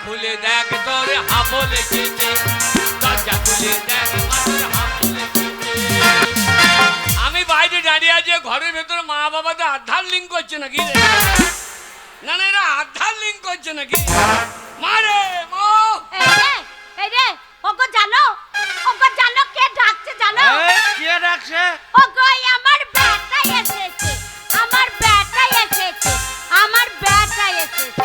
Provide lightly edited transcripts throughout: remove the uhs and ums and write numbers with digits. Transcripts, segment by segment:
খুলে দেখ তোর হাবল এসেছে, দরজা খুলে দেখ তোর হাবল এসেছে। আমি বাইরে দাঁড়িয়ে আছি, ঘরের ভেতরে মা বাবা তো আধার লিঙ্ক করছে নাকি রে? না না, এরা আধার লিঙ্ক করছে নাকি? মারে মা, এই রে ওগো জানো কে ডাকছে জানো? কে ডাকছে? ওগো আমার বেটা এসেছে, আমার বেটা এসেছে, আমার বেটা এসেছে।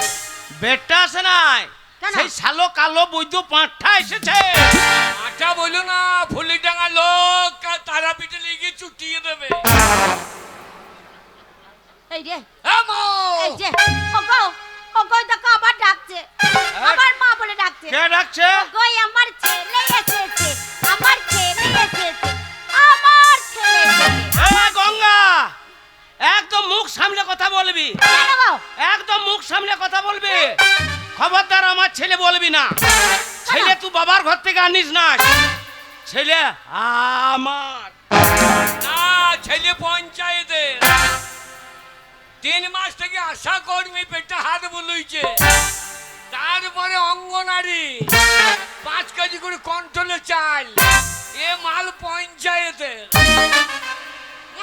বেটা আছে নাই? কেন? সেই শালো কালো বৈদ্য পাঁঠা এসেছে। আটা বলো না, ফুলিডাঙ্গা লোক তারাপীঠে লিখে চুটিয়ে দেবে। এই রে হ্যাঁ মা, এই যে ওগো দেখো আবার ডাকছে, আমার মা বলে ডাকছে। কে ডাকছে? ওগো আমার ছেলে এসেছে, আমার ছেলে এসেছে, আমার ছেলে এসেছে। এ গঙ্গা, একদম মুখ সামলে কথা বলবি, কেন গো? একদম মুখ সামলে কথা বলবি। খবরদার আমার ছেলে বলবি না। ছেলে তুই বাবার ঘর থেকে আনিস না, ছেলে আমার। না ছেলে পঞ্চায়েতের। 3 মাস থেকে আশা কর্মী পেটে হাত বুলুইছে, তারপরে অঙ্গনারী 5 কেজি করে কন্ট্রোলে চাল, এ মাল পঞ্চায়েতের।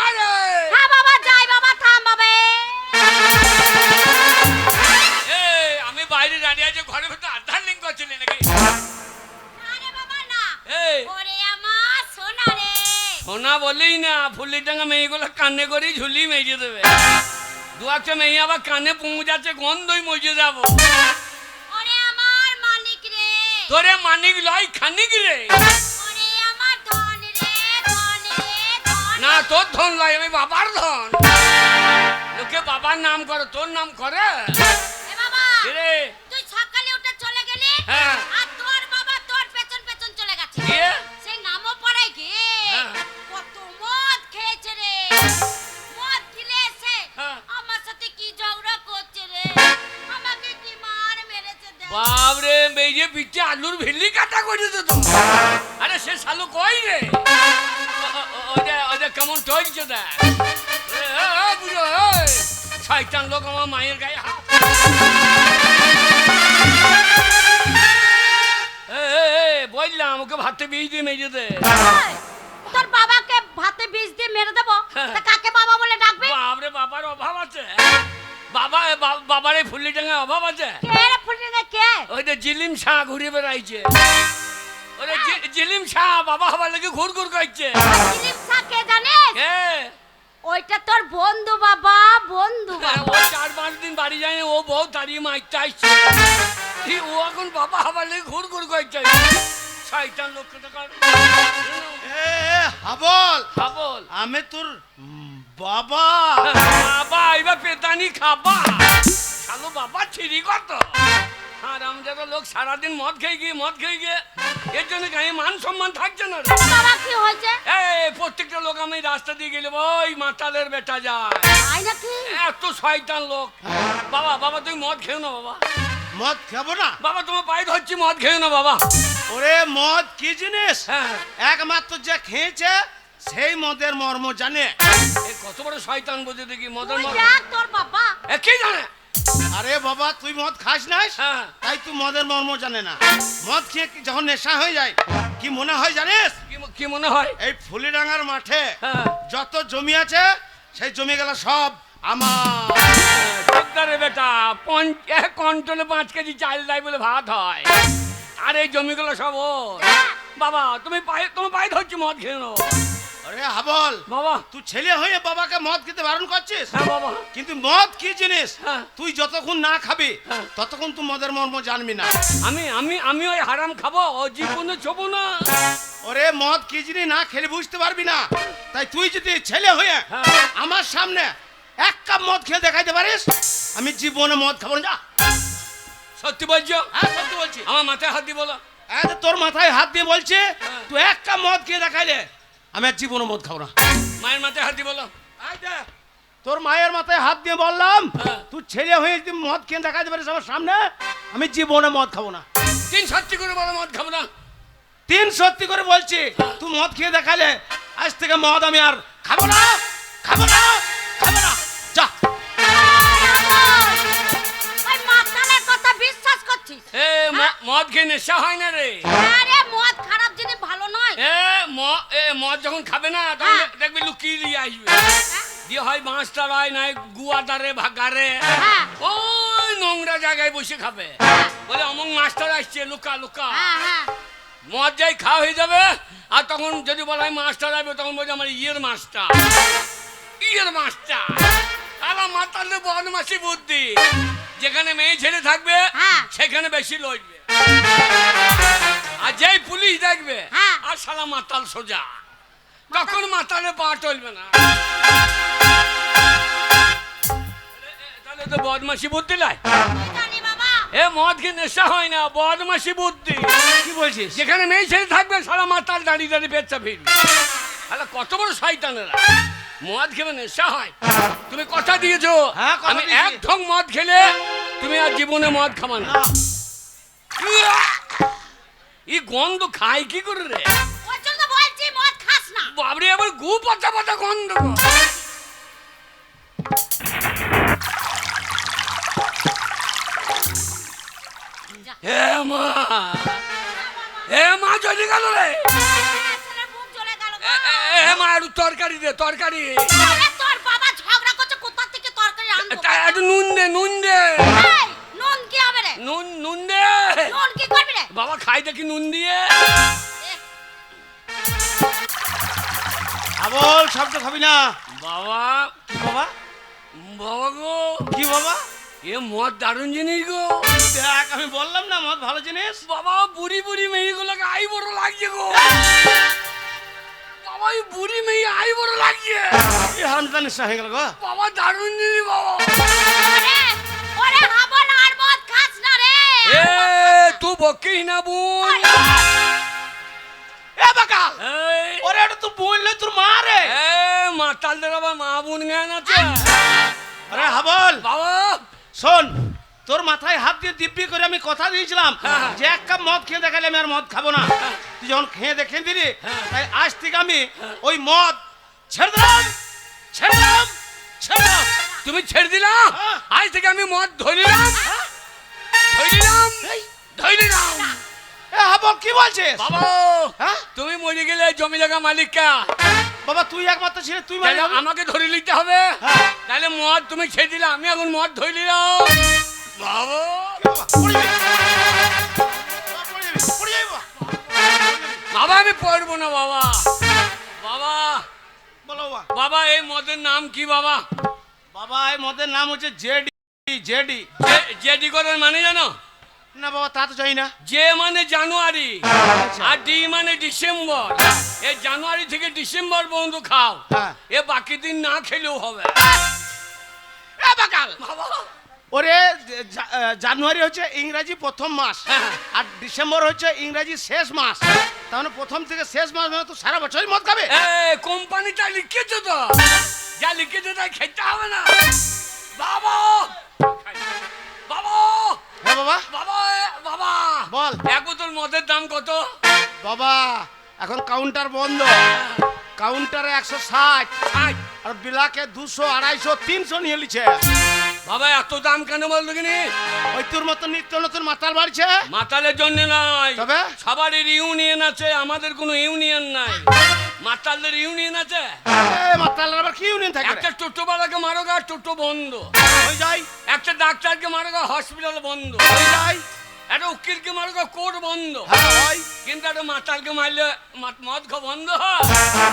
আরে হ্যাঁ বাবা, যাই বাবা, থাম বাবা। আমি বাইরে দাঁড়িয়ে আছি, ঘরের ভেতরে আধার লিঙ্ক করছিলি নাকি? আরে বাবা না, এই ওরে আমার সোনা রে। সোনা বলেই না, ফুলিডাঙ্গা মেয়েগুলো কানে করে ঝুলি মেজে দেবে। 2-1টা মেয়ে আবার কানে পৌঁছাচ্ছে, গন্ধই মজে যাবো। ওরে আমার মানিক রে, তোরে মানিক লয় খানিক রে। ওরে আমার ধন রে, ধন রে, ধন। না তোর ধন লয়, আমি বাবার ধন। লোকে বাবার নাম করে, তোর নাম করে? এ বাবা, রে তুই সকালে উঠে চলে গেলি, হ্যাঁ। আর তোর বাবা তোর পেছন পেছন চলে গেছে। কে? সেই নামও পড়াই গিয়ে হ্যাঁ। কত মদ খেয়েছে রে। মদ গিলে এসে হ্যাঁ। আমার সাথে কি ঝগড়া করছে রে, আমাকে কি মার মেরেছে দেখ। বাবরে, মেয়ে পিঠে আলুর ভেলি কাটা করেছে তো। আরে সে শালু কই রে? ওদের কেমন টলছে দেখ। বুঝো শয়তান লোক আমার মায়ের গায়ে হাত। বললাম ওকে ভাতে বীজ দিয়ে মেজে দে। এই, তোর বাবাকে ভাতে বিষ দিয়ে মেরে দেবো, তা কাকে বাবা বলে ডাকবে? বাবরে, বাবার অভাব আছে। বাবার এই ফুলিডাঙ্গায় অভাব আছে। কে রে ফুটিয়ে কে? ওই যে জিলিম শাহ ঘুরে বেড়াইছে। ওরে জিলিম শাহ বাবা হবার লেগে ঘুর ঘুর করছে। দিলীপ শাহ কে জানিস? কে? ওইটা তোর বন্ধু বাবা, বন্ধু হ্যাঁ, বাবা। ও 4-5 দিন বাড়ি যায়নি, ও বউ দাঁড়িয়ে মাইতে আসছে। ও এখন বাবা হবার লেগে ঘুর ঘুর করছে। শয়তান লোক কোথাকার। এ হাবল, বল আমি তোর বাবা। বাবা এবার পেতানি খাবা। শালো বাবা ছিরি কত। আর আমাদের লোক সারাদিন মদ খেয়ে গিয়ে এর জন্য গায়ে মান সম্মান থাকছে না রে। বাবা কি হয়েছে? এই প্রত্যেকটা লোক আমি রাস্তা দিয়ে গেলে ওই মাতালের বেটা যায়। আই নাকি? এত শয়তান লোক। বাবা তুমি মদ খেও না বাবা। মদ খাবো না? বাবা তোমার পায়ে ধরছি, মদ খেও না বাবা। ওরে মদ কি জিনিস? হ্যাঁ, একমাত্র যে খেয়েছে সেই মদের মর্ম জানে। এ কত বড় শয়তান বোঝে দেখি মদের তুই মদ। দেখ তোর বাবা। এ কি জানে? আরে বাবা, তুই মদ খাস নাই, হ্যাঁ। তাই তুই মদের মর্ম জানে না। মদ খেয়ে যখন নেশা হয়ে যায় কি মনে হয় জানিস? কি মনে হয়? এই ফুলিডাঙ্গার মাঠে হ্যাঁ। যত জমি আছে সেই জমি গেল সব আমার। চোদ্দারে বেটা কন্ট্রোলে 5 কেজি চাল দেয় বলে ভাত হয়, আর এই জমিগুলো সব ওর। বাবা তোমার পায়ে ধরছি, মদ খেয়ে নাও। আরে হাবল, বাবা তুই ছেলে হয়ে বাবাকে মদ খেতে বারণ করছিস? হ্যাঁ বাবা। কিন্তু মদ কি জিনিস হ্যাঁ। তুই যতক্ষণ না খাবি হ্যাঁ। ততক্ষণ তুই মদের মর্ম জানবি না। আমি ওই হারাম খাবো, ও জীবনে ছবো না। ওরে মদ কি জিনিস না খেলে বুঝতে পারবি না। তাই তুই যদি ছেলে হয়ে হ্যাঁ। আমার সামনে 1 কাপ মদ খেয়ে দেখাইতে পারিস, আমি জীবনে মদ খাবো না। যা। সত্যি বলছো? হ্যাঁ সত্যি বলছি। আমার মাথায় হাত দিয়ে বলো। এই যে তোর মাথায় হাত দিয়ে বলছে, হ্যাঁ। তুই 1 কাপ মদ খেয়ে দেখাইলে আমি আর জীবনে মদ খাবো না। মায়ের মাথায় হাত দিয়ে বলো। এই যে, তোর মায়ের মাথায় হাত দিয়ে বললাম, হ্যাঁ। তুই ছেলে হয়ে যদি মদ খেয়ে দেখাইতে পারিস আমার সামনে, আমি জীবনে মদ খাবো না। 3 সত্যি করে বলো মদ খাবো না। 3 সত্যি করে বলছি, তুই মদ খেয়ে দেখালে আজ থেকে মদ আমি আর খাবো না, খাবো না, খাবো না। যা। ওই মাতালের কথা বিশ্বাস করছিস? এ খেয়ে নেশা হয় না রে। আরে মদ খারাপ জিনিস, ভালো নয়। মদ যখন খাবে না তখন হ্যাঁ। দেখবি লুকিয়ে দিয়ে আসবে, দিয়ে হয় বাঁশটা রায় নাই গুয়াদারে ভাগারে হ্যাঁ। ওই নোংরা জায়গায় বসে খাবে, বলে অমুক মাস্টার আসছে লুকা লুকা। হ্যাঁ হ্যাঁ। মদ যাই খাওয়া হয়ে যাবে, আর তখন যদি বলা হয় মাস্টার আসবে, তখন বলছে আমার ইয়ের মাস্টার, ইয়ের মাস্টার। তারা মাতালে বদমাসি বুদ্ধি, যেখানে মেয়ে ছেলে থাকবে হ্যাঁ। সেখানে বেশি লড়বে, আর যেই পুলিশ দেখবে হ্যাঁ। আর শালা মাতাল সোজা, তখন মাতালে পা টলবে না। তাহলে তো বদমাসি বুদ্ধি লাই। কি জানি বাবা। এ মদ কি নেশা হয় না, বদমাসি বুদ্ধি। কি বলছিস? যেখানে মেয়ে ছেলে থাকবে সারা মাতাল দাঁড়িয়ে দাঁড়িয়ে বেচা ফিরবে। তাহলে কত বড় শয়তানেরা, মদ খেলে নেশা হয়। তুমি কথা দিয়েছো, হ্যাঁ, কথা আমি দিয়েছি। এক ঢং মদ খেলে তুমি আর জীবনে মদ খাবা না। এই গন্ধ খাই কি করে রে? ওর জন্য বলছি মদ খাস না। বাবরে আবার গু পাতা পাতা গন্ধ। যা। এ মা, এ মা চলে গেল রে। ছেলের মুখ জ্বলে গেল গো। এ মা একটু তরকারি দে, তরকারি। আরে তোর বাবা ঝগড়া করছে, কোথা থেকে তরকারি আনবো? একটু নুন দে, নুন দে, এই, নুন কি হবে রে? নুন দে। নুন কি করবি রে? বাবা খাই দেখি নুন দিয়ে। এ, আবল শব্দ খাবি না। বাবা, কি বাবা? বাবা গো, কি বাবা? এ মদ দারুণ জিনিস গো। দেখ আমি বললাম না মদ ভালো জিনিস। বাবা বুড়ি বুড়ি মেয়েগুলোকে আই বড় লাগছে গো। বাবা এই বুড়ি মেয়ে আই বড় লাগছে। এই হারামজাদা নেশা হয়ে গেল গো। বাবা দারুণ জিনিস বাবা। ওরে, ওরে হাবল আর মদ খাস না রে। এ তুই বকিস না বোন। এ বাকাল, এই, ওরে এটা তুই বললে তোর মা রে। এ মাতালদের আবার মা বোন জ্ঞান আছে। আরে হাবল বাবা শোন, তোর মাথায় হাত দিয়ে দিব্যি করে আমি কথা দিয়েছিলাম হ্যাঁ। যে এক কাপ মদ খেয়ে দেখালে আমি আর মদ খাবো না। তুই যখন খেয়ে দেখে দিলি, তাই আজ থেকে আমি ওই মদ ছেড়ে দিলাম, ছেড়ে দিলাম, ছেড়ে দিলাম। তুমি ছেড়ে দিলা, হ্যাঁ। আজ থেকে আমি মদ ধরিলাম, ধরিলাম, ধরিলাম। এ হাবল কি বলছিস? বাবা হ্যাঁ? তুমি মরে গেলে জমি জায়গা মালিককা, বাবা তুই একমাত্র ছেলে, তুই তাহলে মানে আমাকে ধরে নিতে হবে। হ্যাঁ। তাহলে মদ তুমি ছেড়ে দিলে, আমি এখন মদ ধরে নিলাম। বাবা বাবা আমি পড়বো না বাবা। বাবা বলো বাবা। বাবা এই মদের নাম কি বাবা? বাবা এই মদের নাম হচ্ছে জেডি। জেডি জেডি করার মানে জানো? না বাবা তা তো জানি না। জে মানে জানুয়ারি, আচ্ছা। আর ডি মানে ডিসেম্বর। এই জানুয়ারি থেকে ডিসেম্বর পর্যন্ত খাও, হ্যাঁ। এ বাকি দিন না খেলেও হবে। এ বাকাল, বাবা ওরে জানুয়ারি হচ্ছে ইংরেজি প্রথম মাস, হ্যাঁ। আর ডিসেম্বর হচ্ছে ইংরেজি শেষ মাস। তাহলে প্রথম থেকে শেষ মাস মানে তো সারা বছরই মদ খাবে। কোম্পানিটা লিখেছে তো, যা লিখেছে তাই খেতে হবে না। বাবা বাবা হ্যাঁ বাবা বাবা বাবা বল। এক বোতল মদের দাম কত? বাবা এখন কাউন্টার বন্ধ, কাউন্টারে 160 ষাট। আর বিলাকে 200 250 300 নিয়ে লিছে। বাবা এত দাম কেন বলতো কিনি? ওই তোর মতো নিত্য নতুন মাতাল বাড়ছে। মাতালের জন্য নয়, তবে? সবারই ইউনিয়ন আছে, আমাদের কোনো ইউনিয়ন নাই। মাতালদের ইউনিয়ন আছে। এ মাতালের আবার কি ইউনিয়ন থাকে? একটা টোটোওয়ালাকে মারো গা, টোটো বন্ধ। হয়ে যায়, একটা ডাক্তারকে মারো গা, হসপিটাল বন্ধ। হয়ে যায়। একটা উকিলকে মারো গা, কোর্ট বন্ধ। হ্যাঁ হয়। কিন্তু একটা মাতালকে মারলে মদ খা বন্ধ হয়?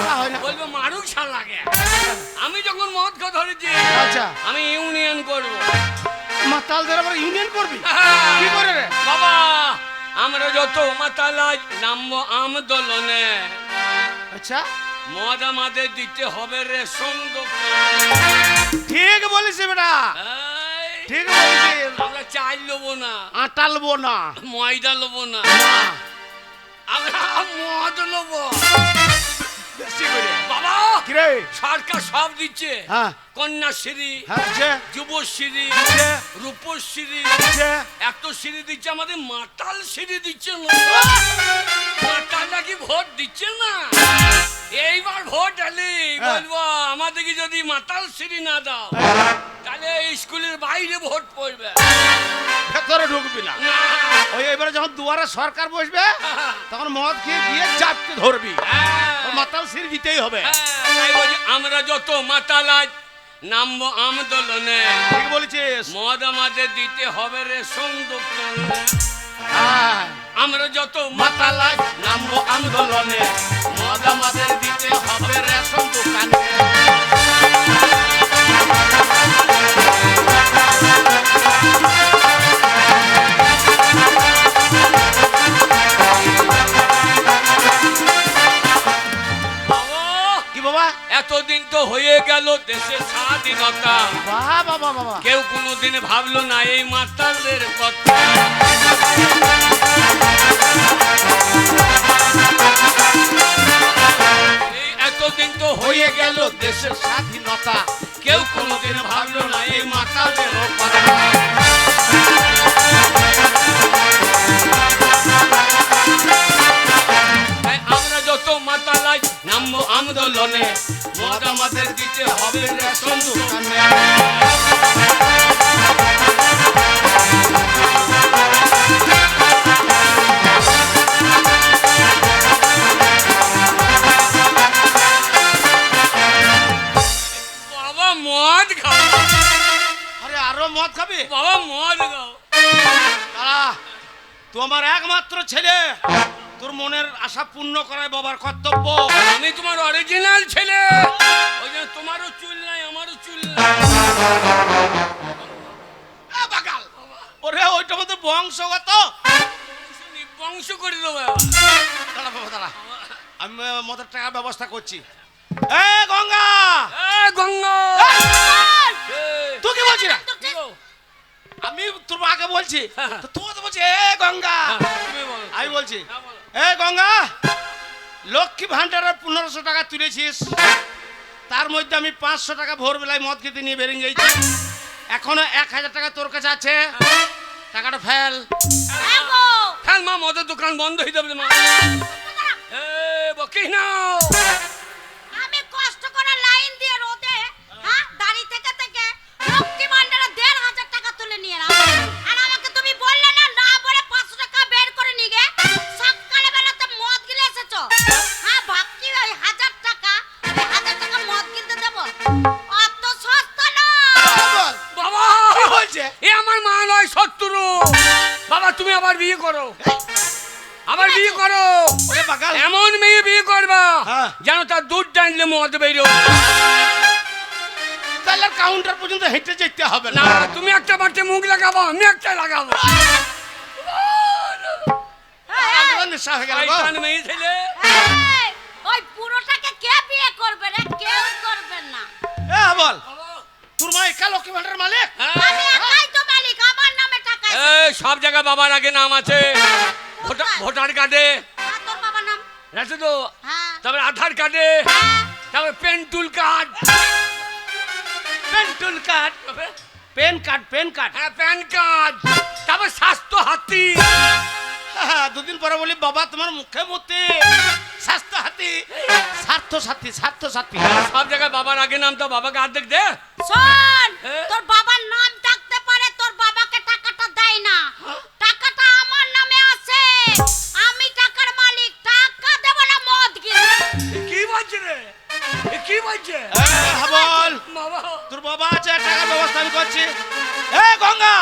তা হয় না। বলবে মারুক শালাকে। আমি যখন মদ খা ধরেছি, আচ্ছা আমি ইউনিয়ন করব। মাতালদের আবার ইউনিয়ন করবি? কি করে রে? বাবা আমরা যত মাতাল আজ নামবো আন্দোলনে, আচ্ছা মদ আমাদের দিতে হবে রেশন দোকানে। ঠিক বলিস বেটা, এই, ঠিক বলিস। আমরা চাল নেবো না, আটা লবো না, ময়দা নেবো না, আমরা মদ নেবো। বেশি করে। বাবা কি রে? সরকার সব দিচ্ছে, হ্যাঁ কন্যাশ্রী, হ্যাঁ যে যুবশ্রী, যে রূপশ্রী, যে এত সিঁড়ি দিচ্ছে, আমাদের মাতাল সিঁড়ি দিচ্ছে না। মাতাল নাকি ভোট দিচ্ছে না। এইবার ভোট এলি বলবো আমাদেরকে যদি মাতাল সিঁড়ি না দাও, তাহলে স্কুলের বাইরে ভোট পড়বে ভেতরে ঢুকবি না। না। ওই এবারে যখন দুয়ারে সরকার বসবে তখন মদ খেয়ে গিয়ে চাপতে ধরবি। হ্যাঁ। মাতাল সির দিতেই হবে। হ্যাঁ, তাই বলছি, আমরা যত মাতাল আজ নামবো আন্দোলনে, ঠিক বলেছিস। মদ আমাদের দিতে হবে রেশন দোকানে। হ্যাঁ। আমরা যত মাতাল আজ নামবো আন্দোলনে, মদ আমাদের দিতে হবে রেশন দোকানে। বাবা, কি বাবা? এতদিন তো হয়ে গেল দেশের স্বাধীনতা, বাবা বাবা বাবা। কেউ কোনোদিন ভাবলো না এই মাতালদের কথা। এই এতদিন তো হয়ে গেল দেশের, স্বাধীনতা, কেউ কোনোদিন ভাবলো না এই মাতালদের কথা। তাই আমরা যত মাতালাই নামবো আন্দোলনে, মদ আমাদের দিতে হবে রেশন দোকানে। বাবা মদ খাও, আরে আরো মদ খাবি? বাবা মদ খাও। দাঁড়া, তুই আমার একমাত্র ছেলে, তোর মনের আশা পূর্ণ করাই বাবার কর্তব্য। আমি তোমার অরিজিনাল ছেলে, ওই জন্য তোমারও চুল নাই আমারও চুল নাই। বাগাল, ওরে ওইটা মধ্যে বংশগত। নিবংশ করে দেবো। দাঁড়া বাবা দাঁড়া, আমি মদের টাকার ব্যবস্থা করছি। এ গঙ্গা, গঙ্গা, তুই কি বলছিস? কি গো? আমি তোর মাকে বলছি, তো তুই তো বলছিস এ গঙ্গা। তুমি বলো। আমি বলছি হ্যাঁ, বলো। এ গঙ্গা, লক্ষ্মী ভান্ডারের 1500 টাকা তুলেছিস, তার মধ্যে আমি 500 টাকা ভোরবেলায় মদ খেতে নিয়ে বেরিয়ে গেছি, এখনো 1000 টাকা তোর কাছে আছে, টাকাটা ফেল। হ্যাঁ গো। ফেল মা, মদের দোকান বন্ধ হয়ে যাবে মা। এ বকিস না। আমি কষ্ট করে লাইন দিয়ে রোদে দাঁড়িয়ে থেকে থেকে লক্ষ্মী ভান্ডারে 1500 টাকা তুলে নিয়ে এলাম। আর আমাকে তুমি বললে না, না বলে 500 টাকা বের করে নিয়ে গে সকালে বেলাতে মদ গিলে এসেছো। হ্যাঁ ভাবছি ওই 1000 টাকা, ওই 1000 টাকা মদ কিনতে দেবো, অত সস্তা না। বাবা কি বলছে? এ আমার মা নয়, শত্রু। বাবা তুমি আবার বিয়ে করো, আবার বিয়ে করো। ওরে বাগাল, এমন মেয়ে বিয়ে করবা হ্যাঁ। যেন তার দুধ টানলে মদ বেরো। তাহলে কাউন্টার পর্যন্ত হেঁটে যেতে হবে না, না। তুমি একটা বাড়তে মুখ লাগাবো, আমি একটা লাগাবো। আমার নেশা হয়ে গেল গো। শয়তান মেয়ে ছেলে। এই, ওই পুরোটাকে কে বিয়ে করবে রে? কেউ করবে না। এ বল, তোর মা একা লক্ষ্মী ভান্ডারের মালিক? হ্যাঁ। আমি একাই তো মালিক, আমার নামে টাকা এই এসেছে। সব জায়গায় বাবার আগে নাম আছে, ভোটার কার্ডে আর তোর বাবার নাম? আছে তো, হ্যাঁ। তারপরে আধার কার্ডে, হ্যাঁ। তারপরে পেন্টুল কার্ড, পেন্টুল card, pen card, pen card. হ্যাঁ প্যান কার্ড, তারপর স্বাস্থ্য হাতি। দুদিন পরে বলি বাবা তোমার মুখে মতে স্বাস্থ্য হাতি, স্বার্থ সাথী, স্বার্থ সাথী। সব জায়গায় বাবার আগে নাম, তো বাবাকে অর্ধেক দে। শোন, হ্যাঁ? তোর বাবার নাম থাকতে পারে, তোর বাবাকে টাকাটা দেয় না। টাকাটা আমার নামে আছে, আমি টাকার মালিক, টাকা দেব না মদ কিনে। এ কি বলছে রে? এ কি বলছে? বল, বাবা তোর বাবা আছে, টাকার ব্যবস্থা আমি করছি। এ গঙ্গা,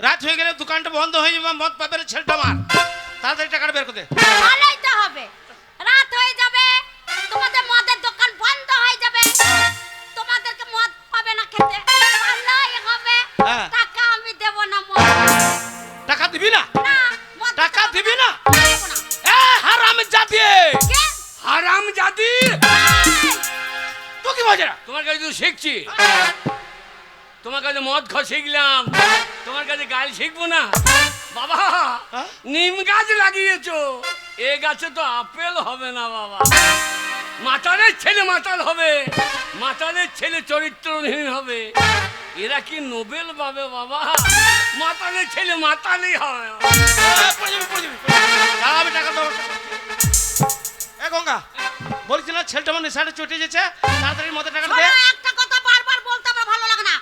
রাত হয়ে গেলে দোকানটা বন্ধ হয়ে যাবে, মদ পাবে না ছেলেটা আমার, তাড়াতাড়ি টাকাটা বের করে দে। ভালোই তো হবে, রাত হয়ে যাবে, তোমাদের মদের দোকান বন্ধ হয়ে যাবে, তোমাদেরকে মদ পাবে না খেতে, ভালোই হবে। হ্যাঁ। টাকা আমি দেব না মদ। টাকা দিবি না? না, মদ টাকা দেব দিবি না? দেব না। এ হারামে জাতি, কে? হারাম জাতি। এই, তুই কি বলছিস? তোমার কাছে তো শিখছি, তোমার কাছে মদ খাওয়া শিখলাম, তোমার কাছে গাল শিখবো না। বাবা হ্যাঁ? নিম গাছ লাগিয়েছো, এ গাছে তো আপেল হবে না বাবা। মাতালের ছেলে মাতাল হবে, মাতালের ছেলে চরিত্রহীন হবে, এরা কি নোবেল পাবে বাবা? মাতালের ছেলে মাতালই হবে। পড়ে যাবি, পড়ে যাবি। দাঁড়া, আমি টাকার ব্যবস্থা করছি। এ গঙ্গা, বলছি না ছেলেটা আমার নেশাটা চটে যেছে, তাড়াতাড়ি মদের টাকাটা দে। শোনো, একটা কথা বারবার বলতে আমার ভালো লাগে না।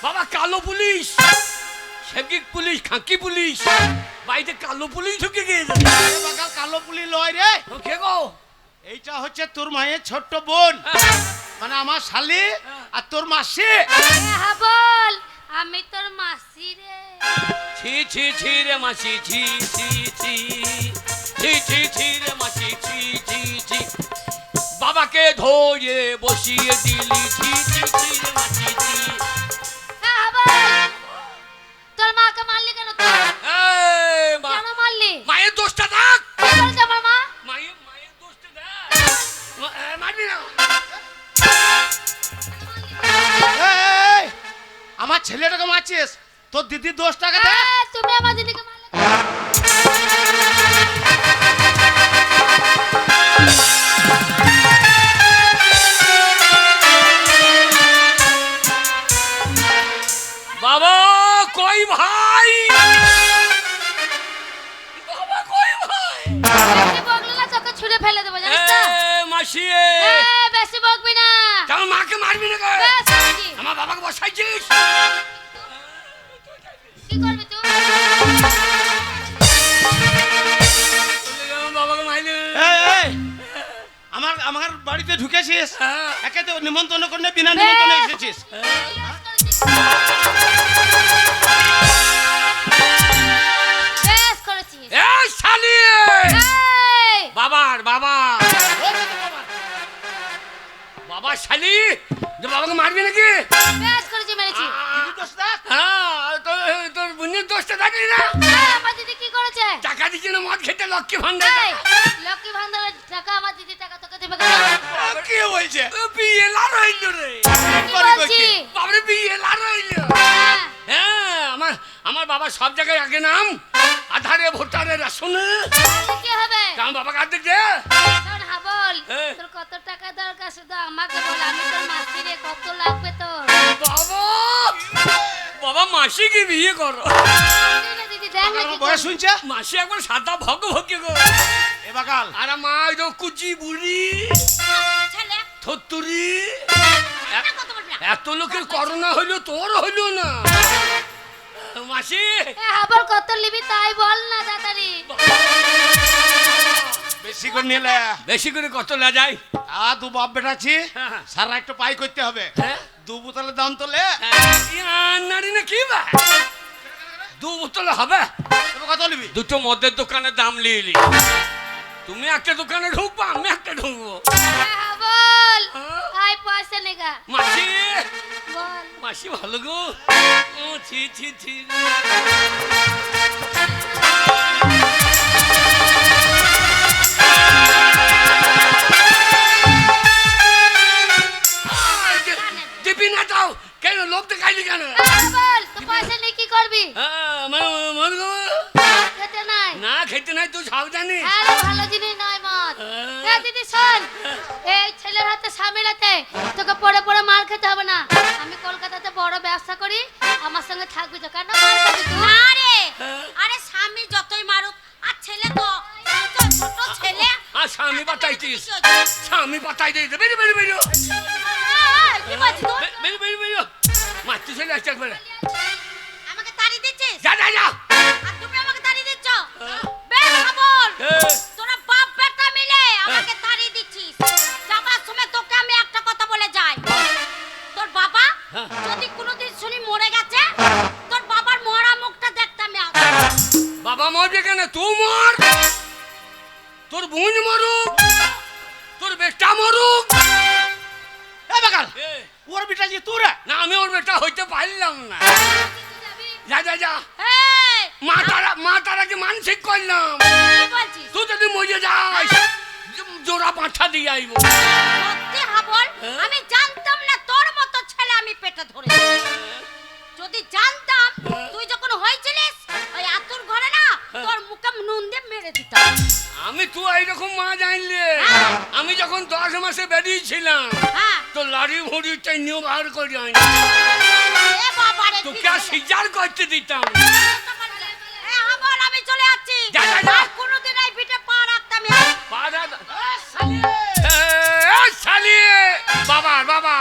বাবা কালো পুলিশ, শেকিক পুলিশ, খাকি পুলিশ, বাড়িতে কালো পুলিশ ঢুকে গিয়েছে। এ বাকাল কালো পুলি লয় রে, ও কে গো? এইটা হচ্ছে তোর মায়ের ছোট্ট বোন, মানে আমার শালি আর তোর মাসি। হাবল, আমি তোর মাসি রে। ছি ছি ছি রে মাসি, ছি ছি ছি ছি ছি ছি রে মাসি, ছি ছি ছি। বাবাকে ধরে বসিয়ে দিলি, ছি ছি ছি রে মাসি, ছি। হাবল, তোর মাকে মারলি কেন তুই? এই মা, কেন মারলি? মায়ের দোষটা দেখ, কি করেছে আমার মা? মায়ের দোষটা দেখ। মারবি না। এই, আমার ছেলেটাকে মারছিস, তোর দিদির 10 টাকা দে। তুমি আমার দিদিকে মারলে কেন? বাবা কই ভাই, বাবা কই ভাই? বেশি বকলে না তোকে ছুঁড়ে ফেলে দেবো, জানিস তো? মাসি, বেশি বকবি না। আমার মাকে মারবি না কে? ব্যাস করেছি। আমার বাবাকে বসাইছিস। কি করবি তুই? আমার বাবাকে মারলি। এই, আমার আমার বাড়িতে ঢুকেছিস, হ্যাঁ। একে তো নিমন্ত্রণ করে বিনা নিমন্ত্রণে এসেছিস। বেশ করেছিস। এই শালি, এই, বাবার বাবা, বাবা শালি, যে বাবাকে মারবি নাকি? বেশ করেছি, মেরেছি। দিদির 10 টাকা? হ্যাঁ, তোর বোনের দোষটা থাকলি না। আমার দিদি কি করেছে? টাকা দিচ্ছি না মদ খেতে, লক্ষ্মী ভান্ডার। এই, লক্ষ্মী ভান্ডারের টাকা আমার দিদি টাকা তোকে দেবে কেন? কি বলছে? বিয়ে লার হইল রে, কি বলছি? বাবরে বিয়ে লার হইল। হ্যাঁ, হ্যাঁ, আমার বাবা সব জায়গায় আগে নাম, আধারে ভোটারে রেশনে। তাহলে কি হবে? আমার বাবা কাঁদতে দে। শোন হাবল, হ্যাঁ। তোর কত টাকা দরকার শুধু আমাকে বল, আমি তোর মাসি রে, কত লাগবে তোর? বাবা, বাবা মাসি কি বিয়ে করো? দিদি না দিদি, দেখ না কি আমার বয়স করবি। শুনছে? মাসি একবার সাদা ভগ ভগে গো। এ বাকাল, আর মা ওই তো কুচি বুড়ি ছেলে, থত্তুরি। এটা কত বলবি না? এত লোকের করোনা হইলো, তোর হইলো না। মাসি, এ হাবল, কত নিবি তাই বল না তাড়াতাড়ি। বেশি করে নিলে বেশি করে কত লা যায়? দু বাপ বেটাছি, হ্যাঁ। সারা একটু পাই করতে হবে। হ্যাঁ? 2 বোতলের দাম তোলে। নারী না কি বা 2 বোতল হবে? তবে কত নিবি? দুটো মদের দোকানের দাম লিলি। তুমি একটা দোকানে ঢুকবা, আমি একটা ঢুকবো। এ হাবল, হ্যাঁ? আয় পয়সা নেগা মাসি, বল। মাসি ভালো গো। ও ছি ছি ছি। দিবি না তাও কেন? লোক দেখাইলি কেন? এ হাবল, তো পয়সা নিয়ে কি করবি? মন গো। মদ খেতে নাই। না খেতে নাই, তুই সাবধানি। আরে ভালো জিনিস নয় মদ। এ দিদি শোন, এই ছেলের হাতে স্বামীর হাতে তোকে পড়ে পড়ে মার খেতে হবে না। আমি কলকাতাতে বড় ব্যবসা করি, আমার সঙ্গে থাকবি তো, কেন মার খাবি তুই? না রে, আরে স্বামী যতই মারুক, আর ছেলে তো ছোট ছেলে। আর স্বামী বাতাইতিস, স্বামী বাতাই দিই। বেরো বেরো বেরো কি বলছিস তুই? বেরো বেরো বেরো। মারতে চলে আসছে একবারে। আমাকে তাড়ি দিচ্ছিস? যা যা যা। আর তুমি আমাকে তাড়ি দিচ্ছ? বেশ খবর, তোরা বাপ বেটা মিলে আমাকে তাড়ি দিচ্ছিস। যাবার সময় তোকে আমি একটা কথা বলে যাই, তোর বাবা যদি কোনোদিন শুনি মরে গেছে, তোর বাবার মরা মুখটা দেখতে আমি আসবো। বাবা মরবে কেন? তুই মর, তোর বোন মরুক, তোর বেটা মরুক। এ বাকাল, ওর বেটাছি তোরা। না, আমি ওর বেটা হইতে পারলাম না। যা যা যা। এই, মা তারাকে মানসিক করলাম, কি বলছিস? তুই যদি মরে যাস জোড়া পাঁঠা দিয়ে আইব। সত্যি হাবল, আমি জানতাম না তোর মতো ছেলে আমি পেটে ধরেছি। যদি জানতাম তুই যখন হয়েছিলিস ওই আতুর ঘরে না, তোর মুখে নুন দিয়ে মেরে দিতাম। আমি তুই এইরকম মা জানলে, আমি যখন 10 মাসে বেরিয়েছিলাম হ্যাঁ, তো লাড়ি ভুড়ি নিয়ে বার করে আনি, এ বাবা রে, তোকে আর সিজার করতে দিতাম। এ হাবল, আমি চলে যাচ্ছি। যা, যা, যা। আর কোনোদিন এই পিঠে পা রাখতাম না। শালি বাবা বাবা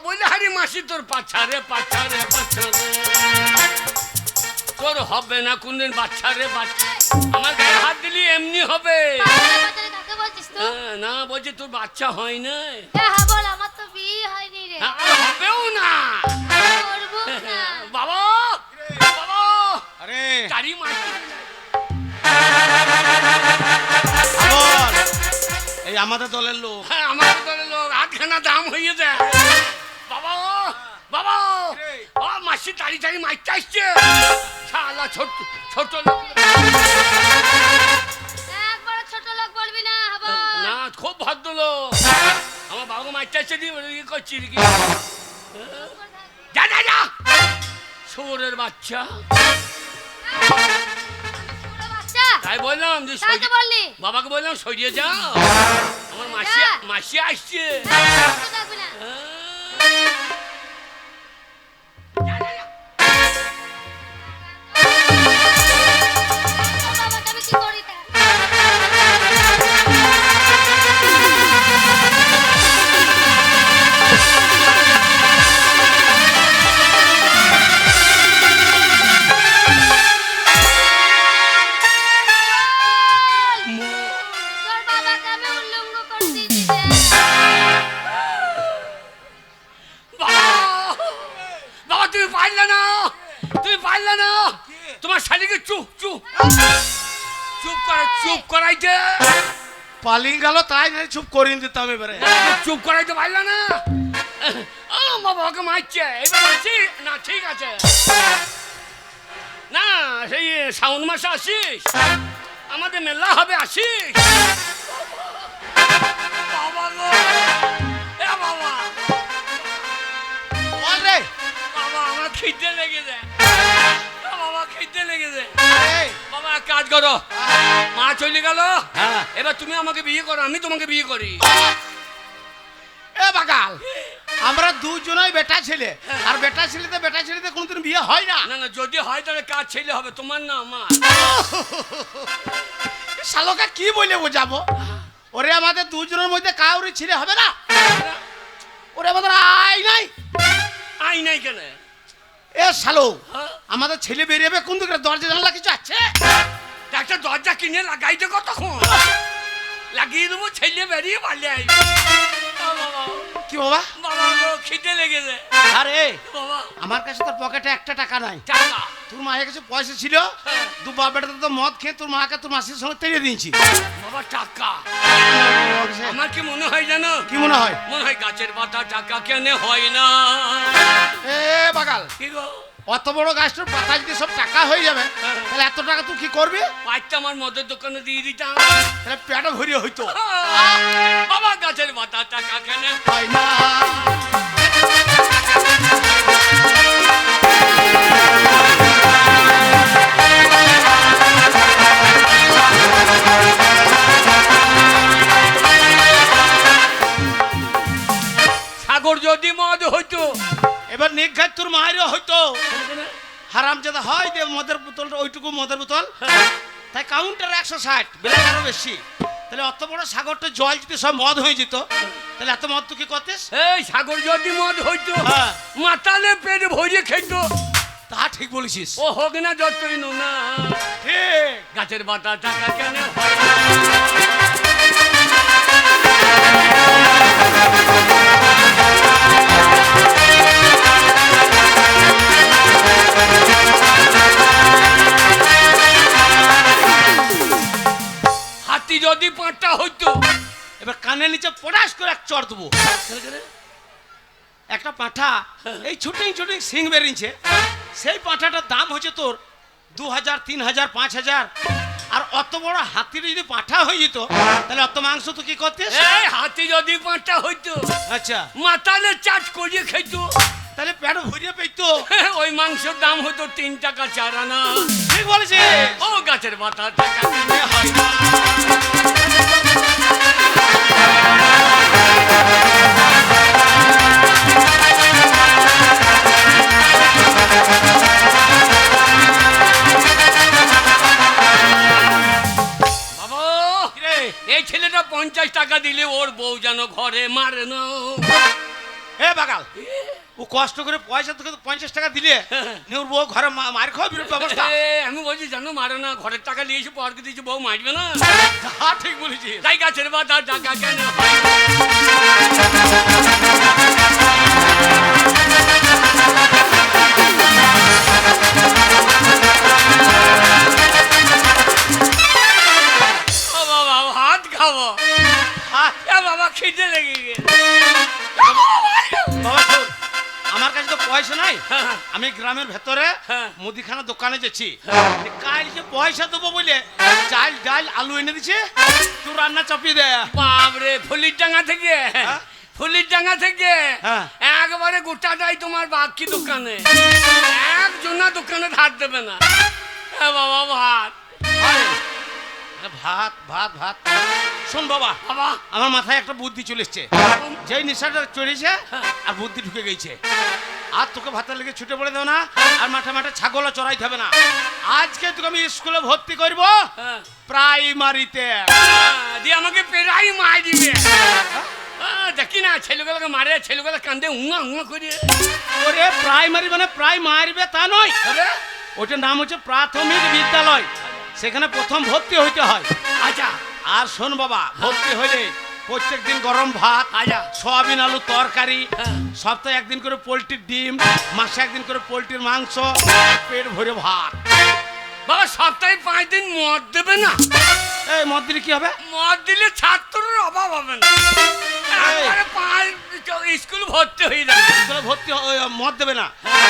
বলে হারি মাসি তোর পাচ্ছা রে পাচ্ছা রে পাচ্ছা রে তোর হবে না কোনদিন বাচ্চা রে বাচ্চা আমার গায়ে হাত দিলি এমনি হবে কাকে বলছিস তো? না বলছি তোর বাচ্চা হয় না হ্যাঁ বল, আমার তো বিয়ে হয়নি রে। হবেও না করবো না। বাবা বাবা আরে গাড়ি মারতে বল, এই আমাদের দলের লোক। হ্যাঁ আমার দলের লোক আধখানা দাম হয়ে যায় বাবা বাবা ও মাসি তাড়ি তাড়ি মারতে আসছে শালা ছোট ছোট লোক একবার ছোট লোক বলবি না, হাবল। না খুব ভদ্রলোক আমার বাবা মারতে আসছে দিয়ে ই করছি কি যা যা যা শুয়োরের বাচ্চা ছোট বাচ্চা। তাই বললাম যে তাই তো বললি। বাবাকে বললাম সরিয়ে যাও আমার মাসি যা। মাসি আসছে ছোট থাকবি না। যা, যা, যা। তোর বাবাকে আমি কি করি তা? তোর বাবাকে আমি উল্লঙ্গ করে দিয়েছি রে। বাবা বাবা তুমি পারলে না তুমি পারলে না তোমার শালিকে চুপ চুপ চুপ করাইতে পালিয়ে গেল তাই না চুপ করিয়ে দিতাম এবারে। চুপ করাইতে পারলে না ও মা বাবাকে মারছে এবার মারছি না ঠিক আছে না সেই শ্রাবণ মাসে আসিস আমাদের মেলা হবে আসিস বাবা গো এ বাবা বল রে। বাবা আমার খিদে লেগেছে বাবা খিদে লেগেছে এই, বাবা এক কাজ করো মা চলে গেল হ্যাঁ। এবার তুমি আমাকে বিয়ে করো আমি তোমাকে বিয়ে করি এ বাগাল, আমরা দুজনই বেটা ছেলে, আর বেটা ছেলেতে কোনদিন বিয়ে হয় না। না না যদি হয় তাহলে কাজ ছেলে হবে তোমার না আমার শালোকে কি বলে বোঝাবো? ওরে আমাদের দুজনের মধ্যে কাউরি ছেলে হবে না। ওরে আমাদের আই নাই। আই নাই কেন এ শালো, হ্যাঁ? আমাদের ছেলে বেরিয়ে কোন দিকে? দরজা জানলা কিছু আছে? একটা দরজা কিনে লাগাইতে কতক্ষণ লাগিয়ে দেবো ছেলে বেরিয়ে পারলে আইবে কি বাবা? বাবা গো খিদে লেগেছে আরে বাবা আমার কাছে তোর পকেটে একটা টাকা নাই। টাকা তোর মায়ের কাছে পয়সা ছিল, হ্যাঁ। দু বাপেটা তো মদ খেয়ে তোর মাকে তোর মাসির সঙ্গে তেড়ে দিয়েছি। বাবা টাকা আমার কি মনে হয় জানো কি মনে হয়? মনে হয় গাছের পাতা টাকা কেন হয় না এ বাগাল, কি গো অত বড় গাছটার পাতা যদি সব টাকা হয়ে যাবে, তাহলে এত টাকা তুই কি করবি? পাঁচটা আমার মদের দোকানে দিয়ে দিতাম তাহলে পেটে ভরিয়ে হইতো। বাবা গাছের পাতা টাকা কেন হয় না। সাগর যদি মদ হইতো এবার নিঘাত তোর মায়েরও হইতো। হারাম যেটা হয় যে মদের বোতলটা ওইটুকু মদের বোতল, তাই কাউন্টার 160 বেলা আরো বেশি। তাহলে অত বড় সাগরটা জল যদি সব মদ হয়ে যেত, তাহলে এত মদ তুই কি করতিস? এই সাগর যদি মদ হইতো হ্যাঁ। মাতালে পেট ভরিয়ে খেতো তা ঠিক বলেছিস। ও হোক না যতই না ঠিক। গাছের পাতা টাকা কেন হয় না? হাতি যদি পাঁচটা হইতো এবার কানের নিচে পটাশ করে এক চড় দেবো। একটা পাঁঠা এই ছুটিং ছুটিং সিং বেরিয়েছে, সেই পাঁঠাটার দাম হচ্ছে তোর 2000, 3000, 5000। আর অত বড় হাতির যদি পাঁঠা হয়ে যেত, তাহলে অত মাংস তুই কি করতিস? এই হাতি যদি পাঁচটা হইতো আচ্ছা, মাতালে চাট করিয়ে খাইতো তাহলে পেট ভরিয়ে পেতো। ওই মাংসের দাম হতো 3 টাকা 4 আনা ঠিক বলেছিস। ও গাছের পাতা টাকা কেন হয় না? বাবা এই ছেলেটা 50 টাকা দিলে ওর বউ যেন ঘরে মারে না এ বাগাল, ও কষ্ট করে পয়সা তোকে 50 টাকা দিলে ওর বউ ঘরে মার খাওয়া বিরক্ত অবস্থা। আমি বলছি জানো মারো না, ঘরের টাকা নিয়ে এসে পরকে দিয়েছি, বউ মারবে না। হ্যাঁ ঠিক বলেছিস। তাই গাছের বাদ আর টাকা কেন হয়? ও বাবা ভাত খাবো। হাত এ বাবা খিদে লেগে গেছে। বাবা শোন, আমার কাছে তো পয়সা নাই, হ্যাঁ। আমি গ্রামের ভেতরে হ্যাঁ। মুদিখানা দোকানে যাচ্ছি। কাল যে পয়সা দেবো বলে চাল ডাল আলু এনে দিছে, তুই রান্না চাপিয়ে দে। বাবরে ফুলির ডাঙ্গা থেকে, ফুলির ডাঙ্গা থেকে হ্যাঁ। একবারে গোটাটাই তোমার বাকি দোকানে, একজনা দোকানে ধার দেবে না। এ বাবা ভাত। আরে, ভাত ভাত ভাত। শোন বাবা, বাবা আমার মাথায় একটা বুদ্ধি চলে এসছে। যেই নেশাটা চড়েছে আর বুদ্ধি ঢুকে গেছে। আর তোকে ভাতের লেগে ছুটে পড়ে দেবো না, আর মাঠে মাঠে ছাগলও চড়াইতে হবে না। আজকে তোকে আমি স্কুলে ভর্তি করবো, হ্যাঁ। প্রাইমারিতে। দিয়ে আমাকে পেরাই মার দিবে। দেখি না ছেলেগুলোকে মারে, ছেলেগুলো কান্দে উঙা উঙা করে। ওরে প্রাইমারি মানে প্রায় মারবে তা নয়, আরে, ওটার নাম হচ্ছে প্রাথমিক বিদ্যালয়। সেখানে প্রথম ভর্তি হইতে হয়। আচ্ছা আর শোন বাবা, ভর্তি হইলে প্রত্যেক দিন গরম ভাত, আচ্ছা সয়াবিন আলু তরকারি, হ্যাঁ। সপ্তাহে একদিন করে পোলট্রির ডিম, মাসে একদিন করে পোলট্রির মাংস, পেট ভরে ভাত। বাবা সপ্তাহে 5 দিন মদ দেবে না? এই মদ দিলে কি হবে? মদ দিলে ছাত্রের অভাব হবে না। এই। একবারে স্কুল ভর্তি হয়ে যাবে। স্কুলে ভর্তি মদ দেবে না।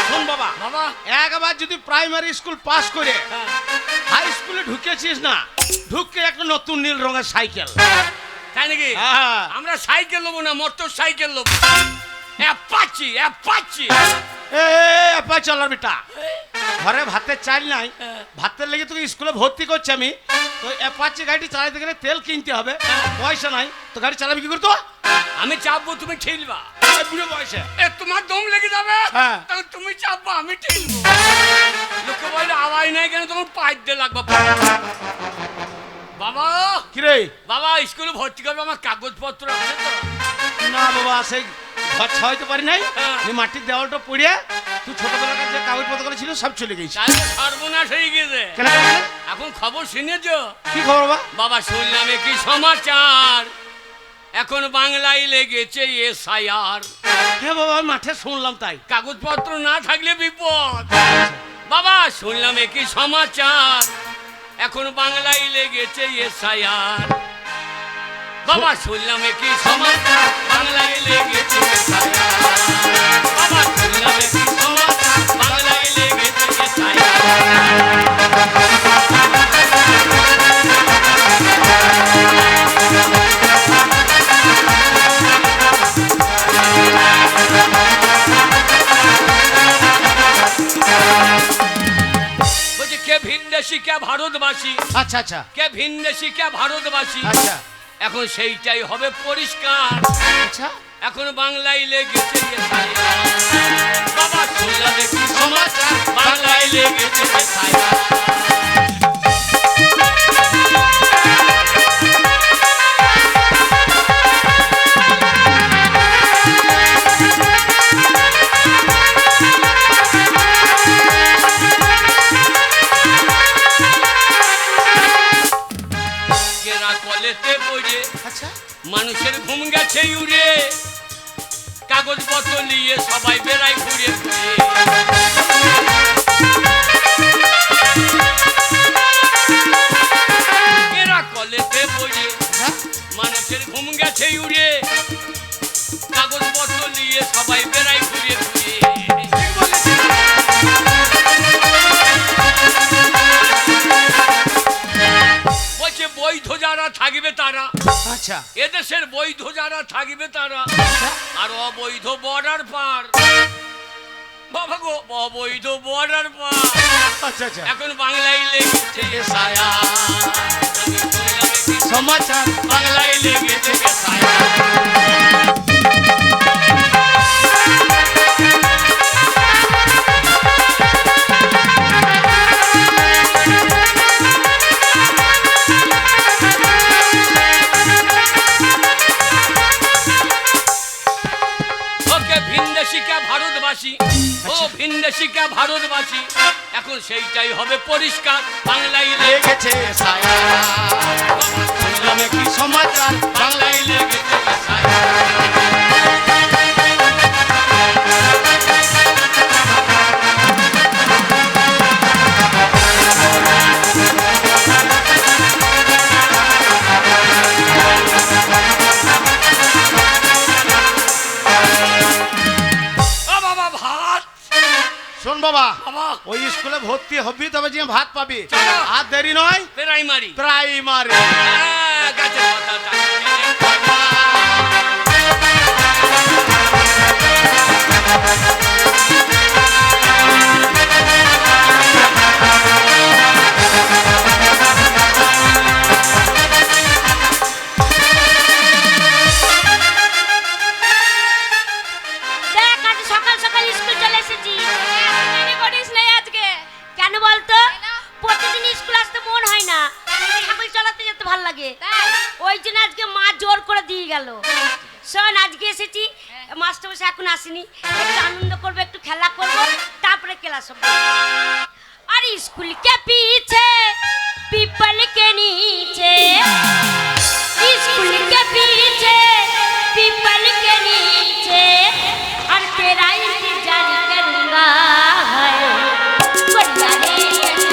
শোন বাবা, বাবা একবার যদি প্রাইমারি স্কুল পাস করে হ্যাঁ। হাই স্কুলে ঢুকেছিস না, ঢুকে একটা নতুন নীল রঙের সাইকেল। তাই নাকি? হ্যাঁ। আমরা সাইকেল নেবো না, মোটর সাইকেল নেবো। Apache Apache. এ চলার বেটা, ঘরে ভাতের চাল নাই, হ্যাঁ। ভাতের লেগে তোকে স্কুলে ভর্তি করছি আমি। তো অ্যাপাচি গাড়ি চালাতে গেলে তেল কিনতে হবে, পয়সা নাই, তো গাড়ি চালাবি কি করতো? আমি চাপবো, তুমি ঠেলবা। এই বুড়ো বয়সে এ তোমার দম লেগে যাবে, হ্যাঁ। তখন তুমি চাপবো, আমি ঠেলবো। লোকে বলে আওয়াজ নাই কেন, তোমার পাইপ দিয়ে লাগবে। বাবা কিরে? বাবা স্কুলে ভর্তি করবে, আমার কাগজপত্র আছে তো? না বাবা, সেই ঘর ছাইতে পারি নাই, হ্যাঁ। এই মাটির দেওয়ালটা পড়িয়ে তুই ছোটবেলার কাছে কাগজপত্র ছিল সব চলে গেছে। তাহলে সর্বনাশ হয়ে গেছে। কেন কেন? এখন খবর শুনেছো? কি খবর বাবা? বাবা শুনলাম কি সমাচার, এখন বাংলায় লেগেছে SIR। হ্যাঁ বাবা, আমি মাঠে শুনলাম তাই। কাগজপত্র না থাকলে বিপদ। বাবা শুনলাম কি সমাচার, এখন বাংলায় লেগেছে SIR। বাবা শুনলাম কি সমাচার, বাংলায় লেগেছে SIR। বাবা শুনলাম কি সমাচার, বাংলায় লেগেছে SIR। বলছে কে ভিনদেশি কে ভারতবাসী, আচ্ছা আচ্ছা কে ভিনদেশি কে ভারতবাসী, আচ্ছা এখন সেইটাই হবে পরিষ্কার। আচ্ছা। এখন বাংলায় লেগেছে SIR। বাবা শুনলাম কি সমাচার, বাংলায় লেগেছে SIR। কেরা কলেতে পড়ে আচ্ছা মানুষের ঘুম গেছে উড়ে, কাগজপত্র নিয়ে সবাই বেড়ায় ঘুরে ঘুরে। কেরা কলেতে পড়ে মানুষের ঘুম গেছে উড়ে, কাগজপত্র নিয়ে সবাই বেড়ায় ঘুরে ঘুরে। বলছে বৈধ যারা থাকবে তারা, আচ্ছা এদেশের বৈধ যারা থাকবে তারা, আর অবৈধ বর্ডার পার। বাবা গো, অবৈধ বর্ডার পার। আচ্ছা আচ্ছা এখন বাংলায় লেগেছে SIR। আমি শুনলাম কি সমাচার বাংলায় লেগেছে SIR। ওকে গোটা ভারতবাসী। এখন সেইটাই হবে পরিষ্কার, বাংলায় লেগেছে ছায়া, শুনলাম কি সমাচার, বাংলায় লেগেছে ছায়া। ও বাবা ভাত, শোন বাবা, বাবা ওই স্কুলে ভর্তি হবি তবে যে ভাত পাবি, চলো। আর দেরি নয়, প্রাইমারি প্রাইমারি। গাছের পাতা টাঙিয়ে দেখ আজ সকাল সকাল স্কুল চলে এসেছি। তুমি পড়িস নাই আজকে? কেন বলতো? কেন? প্রতিদিন স্কুল আসতে মন হয় না, ছাগল চালাতে যেতে ভালো লাগে। তাই? ওই জন্য আজকে মা জোর করে দিয়ে গেল। শোন, আজকে এসেছি, মাস্টারমশাই এখন আসেনি, একটু আনন্দ করবো, একটু খেলা করবো, তারপরে ক্লাস হবে। আর স্কুল কে পিছে পিपल के नीचे, स्कूल के पीछे पीपल के नीचे, और तेरा इंतजार करूंगा है बढ़िया रे जाना।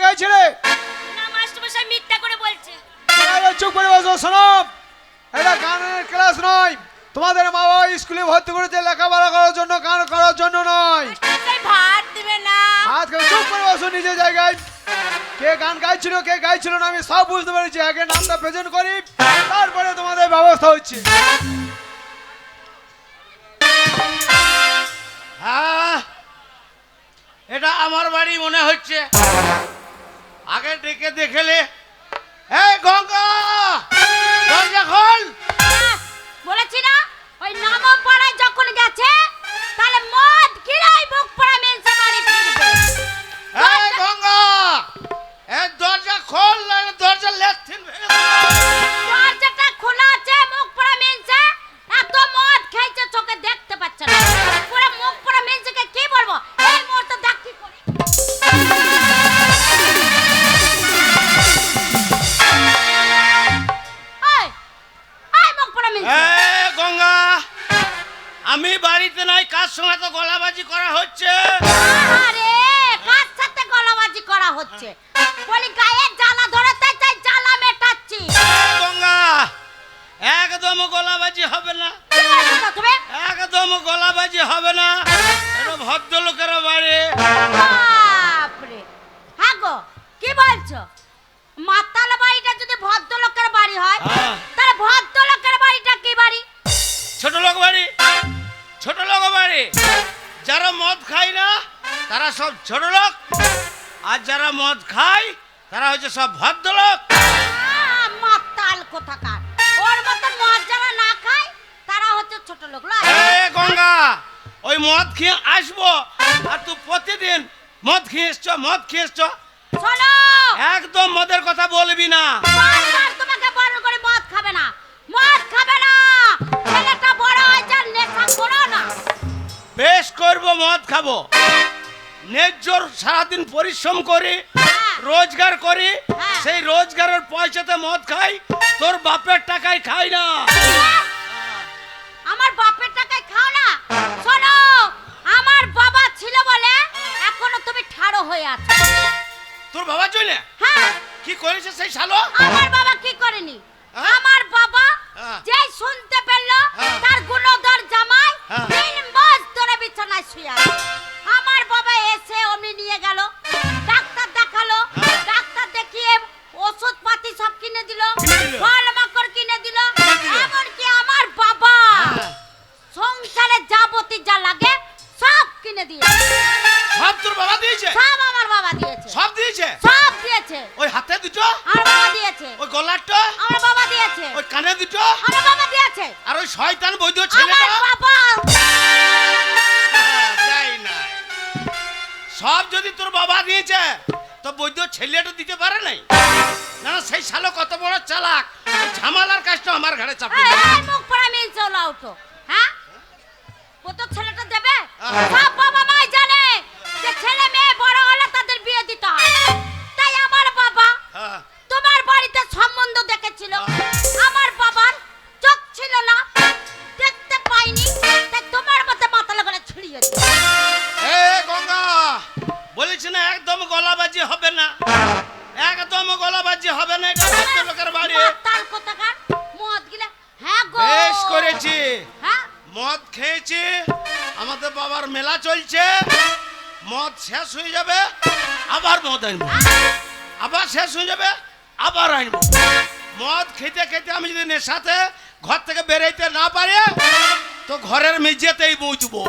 গাইছিলে? না মাস্টারমশাই মিথ্যা করে বলছে। চুপ করে বসো, শোনো, এটা গানের ক্লাস নয়, তোমাদের মা বাবা স্কুলে ভর্তি করেছে লেখাপড়া করার জন্য, গান করার জন্য নয়। মাস্টারমশাই ভাত দিবে না। আজকে চুপ করে বসো নিজের জায়গায়। কে গান গাইছিল কে গাইছিল না আমি সব বুঝতে পেরেছি। আগে নামটা প্রেজেন্ট করি, তারপরে তোমাদের ব্যবস্থা হচ্ছে। হ্যাঁ, এটা আমার বাড়ি মনে হচ্ছে। আগে ডেকে দেখলে, এই গঙ্গা দরজা খোল। বলেছি না ওই নামো পাড়ায় যখন গেছে তাহলে মদ গিরাই মুখ পড়া মেলছে বাড়ি ফিরবে। এই গঙ্গা, এই দরজা খোল, নাহলে দরজা লেথিন ভেঙে দেবো। দরজাটা খোলা আছে, মুখ পড়া মেলছে। এত মদ খাইছে চোখে দেখতে পাচ্ছে না। পুরো মুখ পড়া মেলছে কি বলবো? এই মুহূর্তে দেখ কি করি। এই এই মুখ পড়া মেলছে। এই গঙ্গা, আমি বাড়িতে নাই, কার সঙ্গে তো গলাবাজি করা হচ্ছে। আরে কার সাথে গলাবাজি করা হচ্ছে? বলি গায়ে জ্বালা ধরেতে চাই, জ্বালা মেটাচ্ছি। এই গঙ্গা, একদম গলাবাজি হবে না, কি বলছো তো তুমি? একদম গলাবাজি হবে না। এটা ভদ্রলোকের বাড়ি। বাপরে, হ্যাঁ গো, কি বলছো? মাতাল বাড়িটা যদি ভদ্রলোকের বাড়ি হয়, হ্যাঁ। তাহলে ভদ্রলোকের বাড়িটা কি বাড়ি? ছোট লোক বাড়ি, ছোট লোক বাড়ি। যারা মদ খায় না তারা সব ছোট লোক, আর যারা মদ খায় তারা হচ্ছে সব ভদ্রলোক। মাতাল কোথাকার। ওর মতন মদ যারা না খায় তারা হচ্ছে ছোট লোক। লয়? এ গঙ্গা, ওই মদ খেয়ে আসবো, আর তুই প্রতিদিন মদ খেয়ে এসছ, মদ খেয়ে এসছ। শোনো, একদম মদের কথা বলবি না। বারবার তোমাকে বারণ করে মদ খাবে না, মদ খাবে না। ছেলেটা বড় হয়েছে, নেশা করো না। বেশ করবো, মদ খাবো। ন্যায্যর সারাদিন পরিশ্রম করি, হ্যাঁ। রোজগার করি, হ্যাঁ। সেই রোজগারের পয়সাতে মদ খাই, তোর বাপের টাকায় খাই না। আমার বাপের টাকায় খাও না? শোনো, আমার বাবা ছিল বলে এখনো তুমি ঠাড়ো হয়ে আছো। তোর বাবা চলে হ্যাঁ, কি করেছে সেই শালো? আমার বাবা কি করেনি? হ্যাঁ? আমার বাবা হ্যাঁ। যেই শুনতে পেলো হ্যাঁ। তার গুণধর জামাই হ্যাঁ। 3 মাস ধরে বিছানায় শুয়ে আছে। আমার বাবা এসে অমনি নিয়ে গেল, ডাক্তার দেখালো, হ্যাঁ। ডাক্তার দেখিয়ে ওষুধ পাতি সব কিনে দিল, কিনে দিল? ফল মাকড় কিনে দিল। কিনে দিল? এমনকি আমার বাবা হ্যাঁ। সংসারে যাবতীয় যা লাগে সব কিনে দিয়েছে। সব তোর বাবা দিয়েছে? সব আমার বাবা দিয়েছে। সব দিয়েছে? সব দিয়েছে। ওই হাতে দুটো, আমার বাবা দিয়েছে। ওই গলারটা, আমার বাবা দিয়েছে। ওই কানে দুটো, আমার বাবা দিয়েছে। আর ওই শয়তান বৈদ্য আমার ছেলেটা বাবা দেয় নাই। সব যদি তোর বাবা দিয়েছে তো বৈদ্য ছেলেটা দিতে পারে নাই? না না, সেই শালো কত বড় চালাক, ওই ঝামেলার কাজটা আমার ঘাড়ে চাপিয়ে এই, দিল। এই মুখ পড়া মিলছে ওলা উঠো। হ্যাঁ, ও তো ছেলেটা দেবে। আহা। সব বাবা মাই জানে যে ছেলে মেয়ে বড় হলে তাদের বিয়ে দিতে হয়। তাই আমার বাবা হ্যাঁ। তোমার বাড়িতে সম্বন্ধ দেখেছিল। আমার বাবার চোখ ছিল না, দেখতে পাইনি, তাই তোমার মতো মাথা করে ছড়িয়ে দিল। এ গঙ্গা, বলেছি না একদম গলাবাজি হবে না, একদম গলাবাজি হবে না। এটা ভদ্রলোকের বাড়ি। মাতাল কোথাকার, মদ গিলে। হ্যাঁ গো, বেশ করেছি, হ্যাঁ, মদ খেয়েছি, আমাদের বাবার মেলা চলছে, মদ শেষ হয়ে যাবে আবার মদ আনবো, আবার শেষ হয়ে যাবে আবার আনবো। মদ খেতে খেতে আমি যদি নেশাতে ঘর থেকে বেরোইতে না পারি তো ঘরের মেঝেতেই বউচবো।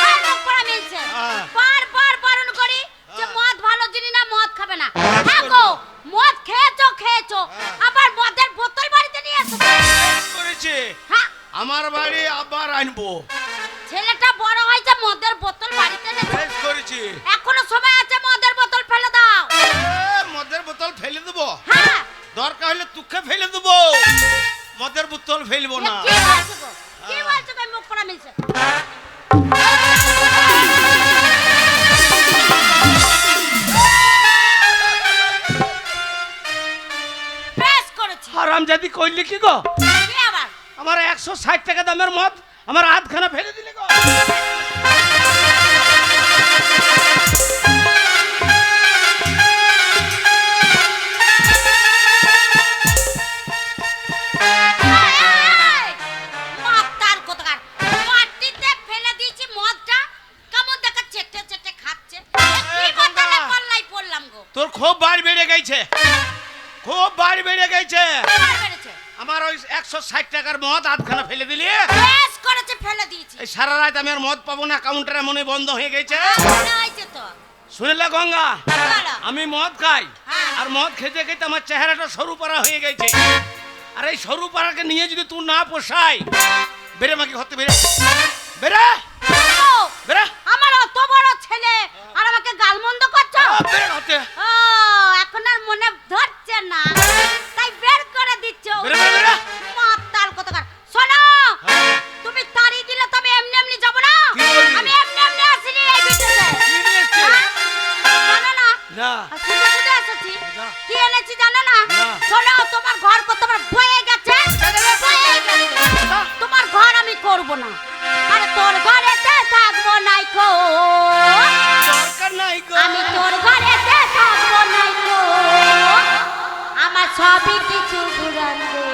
এই মুখ পড়া মিলছে। হ্যাঁ। বারবার বারণ করি যে হ্যাঁ। মদ ভালো জিনিস না, মদ খাবে না। হ্যাঁ, হ্যাঁ করবো। গো, মদ খেয়েছো, হ্যাঁ। আবার মদের বোতল বাড়িতে নিয়ে এসো। বেশ করেছি, হ্যাঁ, আমার বাড়ি আবার আনবো। ছেলেটা বড় হয়েছে, মদের বোতল বাড়িতে এনেছে। বেশ করেছি। এখনো সময় আছে, মদের বোতল ফেলে দাও। মদের বোতল ফেলে দেবো? হ্যাঁ, দরকার হলে তুকে ফেলে দেবো, মদের বোতল ফেলবো এ না। কি বলছো গো? কি বলছো গো? মুখ পড়া মিলছে। বেশ করেছি। হারামজাদি কইলি কি গো? কি আবার? আমার 160 টাকা দামের মদ আমার হাতখানা ফেলে দিলে গো। এই, এই, তোর খুব বাড়ি বেড়ে গেছে, খুব বাড়ি বেড়ে গেছে। আমার বেড়েছে। আমার ওই 160 টাকার মদ আধখানা ফেলে দিলি। বেশ করেছে, ফেলে দিয়েছি। এই সারা রাত আমি আর মদ পাবো না, কাউন্টারে মনে হয় বন্ধ হয়ে গেছে। মনে হয়েছে তো। শুনলে গঙ্গা, বলো। আমি মদ খাই, হ্যাঁ। আর মদ খেতে খেতে আমার চেহারাটা সরু পাড়া হয়ে গেছে। আর এই সরু পাড়াকে নিয়ে যদি তুই না পোষাই, বেরে মাকে হতে বেরে বেরে ও, বেরে আমার অত বড় ছেলে আর আমাকে গালমন্দ করছো? বেরে হতে ও, এখন আর মনে ধরছে না, তাই বের করে দিচ্ছ। বেরে বেরে বেরে। মাতাল কোথাকার। শোনো, তুমি তাড়ি দিলে তবে এমনি এমনি যাব না। কি বলবি? আমি এমনি এমনি আসিনি এই ভিতরে। কি নিয়ে এসছিস? জানো না? না। আর শুধু শুধু এসেছি। না। কি এনেছি জানো না? না। শোনো, তোমার ঘর তোমার বয়ে গেছে, বয়ে গেছে। তোমার ঘর আমি করব না, আর তোর ঘরেতে থাকবো নাই কো। দরকার নাই গো। আমি তোর ঘরেতে থাকবো নাই কো, আমার সবই কিছু ঘুরান দে।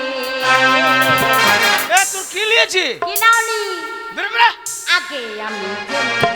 এ তোর কি লিয়েছি? কি নাওনি? বেরে বেরে। আগে আমি জেনে